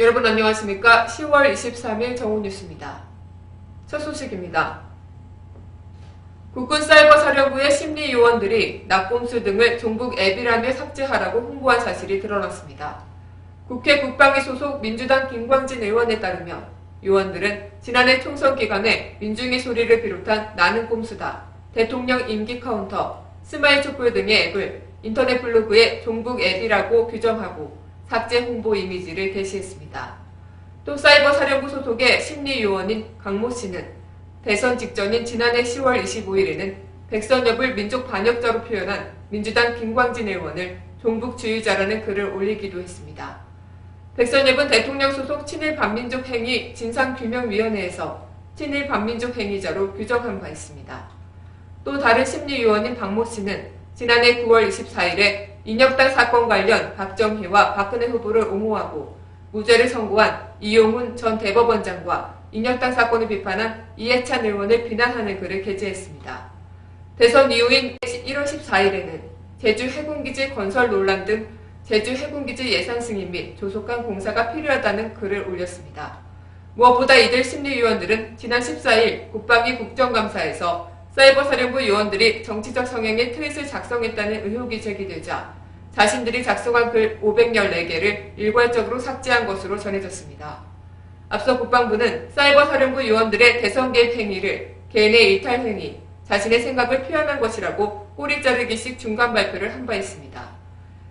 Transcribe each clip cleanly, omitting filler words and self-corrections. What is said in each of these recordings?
여러분 안녕하십니까? 10월 23일 정오뉴스입니다. 첫 소식입니다. 국군사이버사령부의 심리요원들이 낙곰수 등을 종북 앱이라며 삭제하라고 홍보한 사실이 드러났습니다. 국회 국방위 소속 민주당 김광진 의원에 따르면 요원들은 지난해 총선 기간에 민중의 소리를 비롯한 나는 꼼수다, 대통령 임기 카운터, 스마일 촛불 등의 앱을 인터넷 블로그에 종북 앱이라고 규정하고 삭제 홍보 이미지를 게시했습니다. 또 사이버사령부 소속의 심리요원인 강모 씨는 대선 직전인 지난해 10월 25일에는 백선엽을 민족 반역자로 표현한 민주당 김광진 의원을 종북주의자라는 글을 올리기도 했습니다. 백선엽은 대통령 소속 친일 반민족 행위 진상규명위원회에서 친일 반민족 행위자로 규정한 바 있습니다. 또 다른 심리요원인 박모 씨는 지난해 9월 24일에 인혁당 사건 관련 박정희와 박근혜 후보를 옹호하고 무죄를 선고한 이용훈 전 대법원장과 인혁당 사건을 비판한 이해찬 의원을 비난하는 글을 게재했습니다. 대선 이후인 1월 14일에는 제주 해군기지 건설 논란 등 제주 해군기지 예산 승인 및 조속한 공사가 필요하다는 글을 올렸습니다. 무엇보다 이들 심리위원들은 지난 14일 국방위 국정감사에서 사이버사령부 요원들이 정치적 성향의 트윗을 작성했다는 의혹이 제기되자 자신들이 작성한 글 514개를 일괄적으로 삭제한 것으로 전해졌습니다. 앞서 국방부는 사이버사령부 요원들의 대선 개입 행위를 개인의 일탈 행위, 자신의 생각을 표현한 것이라고 꼬리 자르기식 중간 발표를 한 바 있습니다.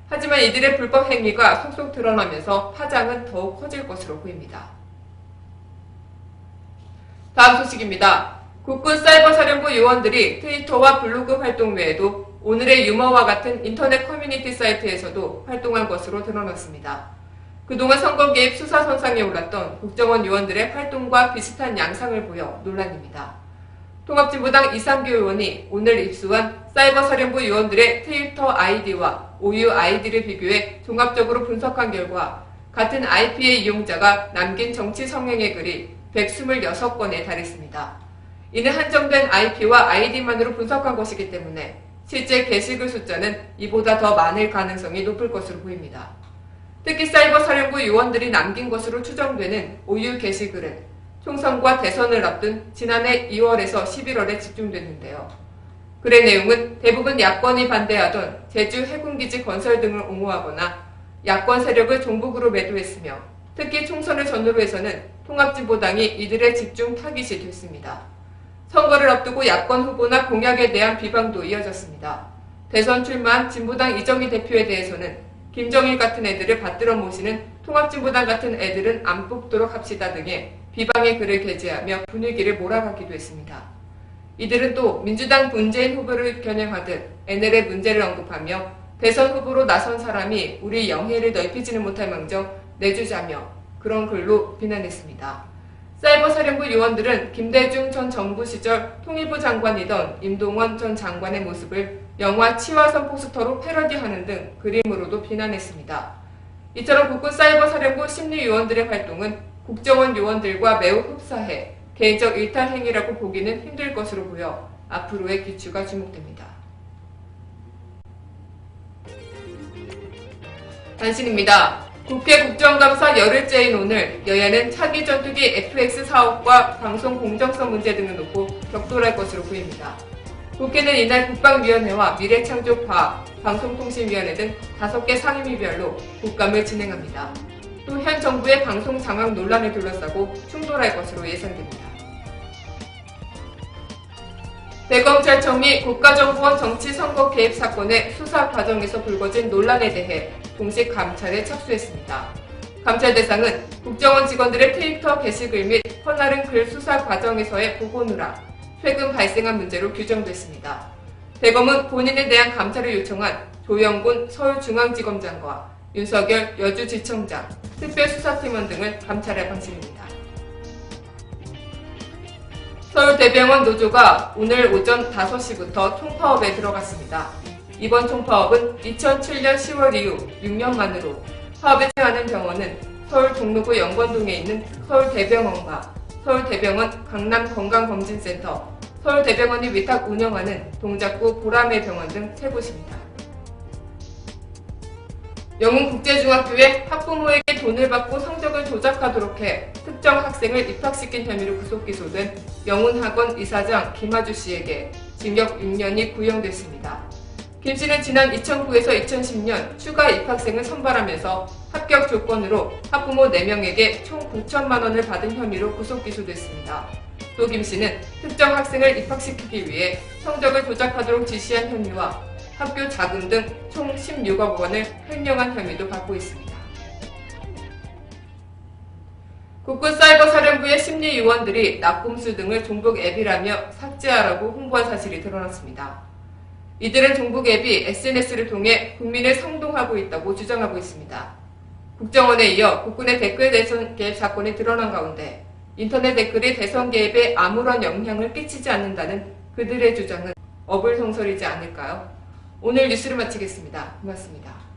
하지만 이들의 불법 행위가 속속 드러나면서 파장은 더욱 커질 것으로 보입니다. 다음 소식입니다. 국군 사이버사령부 요원들이 트위터와 블로그 활동 외에도 오늘의 유머와 같은 인터넷 커뮤니티 사이트에서도 활동한 것으로 드러났습니다. 그동안 선거 개입 수사 선상에 올랐던 국정원 요원들의 활동과 비슷한 양상을 보여 논란입니다. 통합진보당 이상규 의원이 오늘 입수한 사이버사령부 요원들의 트위터 아이디와 OU 아이디를 비교해 종합적으로 분석한 결과 같은 IP의 이용자가 남긴 정치 성향의 글이 126건에 달했습니다. 이는 한정된 IP와 아이디만으로 분석한 것이기 때문에 실제 게시글 숫자는 이보다 더 많을 가능성이 높을 것으로 보입니다. 특히 사이버사령부 요원들이 남긴 것으로 추정되는 OU 게시글은 총선과 대선을 앞둔 지난해 2월에서 11월에 집중됐는데요. 글의 내용은 대부분 야권이 반대하던 제주 해군기지 건설 등을 옹호하거나 야권 세력을 종북으로 매도했으며 특히 총선을 전후로 해서는 통합진보당이 이들의 집중 타깃이 됐습니다. 선거를 앞두고 야권 후보나 공약에 대한 비방도 이어졌습니다. 대선 출마한 진보당 이정희 대표에 대해서는 김정일 같은 애들을 받들어 모시는 통합진보당 같은 애들은 안 뽑도록 합시다 등의 비방의 글을 게재하며 분위기를 몰아가기도 했습니다. 이들은 또 민주당 문재인 후보를 겨냥하듯 NL의 문제를 언급하며 대선 후보로 나선 사람이 우리 영해를 넓히지는 못할 망정 내주자며 그런 글로 비난했습니다. 사이버사령부 요원들은 김대중 전 정부 시절 통일부 장관이던 임동원 전 장관의 모습을 영화 치화선 포스터로 패러디하는 등 그림으로도 비난했습니다. 이처럼 국군 사이버사령부 심리요원들의 활동은 국정원 요원들과 매우 흡사해 개인적 일탈 행위라고 보기는 힘들 것으로 보여 앞으로의 귀추가 주목됩니다. 단신입니다. 국회 국정감사 열흘째인 오늘 여야는 차기 전투기 FX 사업과 방송 공정성 문제 등을 놓고 격돌할 것으로 보입니다. 국회는 이날 국방위원회와 미래창조과학, 방송통신위원회 등 5개 상임위별로 국감을 진행합니다. 또 현 정부의 방송 장악 논란을 둘러싸고 충돌할 것으로 예상됩니다. 대검찰청 및 국가정보원 정치선거 개입 사건의 수사 과정에서 불거진 논란에 대해 공식 감찰에 착수했습니다. 감찰 대상은 국정원 직원들의 트위터 게시글 및 퍼나른 글 수사 과정에서의 보고 누락, 최근 발생한 문제로 규정됐습니다. 대검은 본인에 대한 감찰을 요청한 조영곤 서울중앙지검장과 윤석열 여주지청장, 특별수사팀원 등을 감찰할 방침입니다. 서울대병원 노조가 오늘 오전 5시부터 총파업에 들어갔습니다. 이번 총파업은 2007년 10월 이후 6년 만으로 파업에 참여하는 병원은 서울 종로구 영건동에 있는 서울대병원과 서울대병원 강남건강검진센터, 서울대병원이 위탁 운영하는 동작구 보라매 병원 등 3곳입니다. 영흥국제중학교의 학부모에게 돈을 받고 성적을 조작하도록 해 특정 학생을 입학시킨 혐의로 구속 기소된 영훈학원 이사장 김하주 씨에게 징역 6년이 구형됐습니다. 김 씨는 지난 2009에서 2010년 추가 입학생을 선발하면서 합격 조건으로 학부모 4명에게 총 9천만 원을 받은 혐의로 구속 기소됐습니다. 또 김 씨는 특정 학생을 입학시키기 위해 성적을 조작하도록 지시한 혐의와 학교 자금 등 총 16억 원을 횡령한 혐의도 받고 있습니다. 국군사이버사령부의 심리요원들이 낙곰수 등을 종북 앱이라며 삭제하라고 홍보한 사실이 드러났습니다. 이들은 종북 앱이 SNS를 통해 국민을 선동하고 있다고 주장하고 있습니다. 국정원에 이어 국군의 댓글 대선 개입 사건이 드러난 가운데 인터넷 댓글이 대선 개입에 아무런 영향을 끼치지 않는다는 그들의 주장은 어불성설이지 않을까요? 오늘 뉴스를 마치겠습니다. 고맙습니다.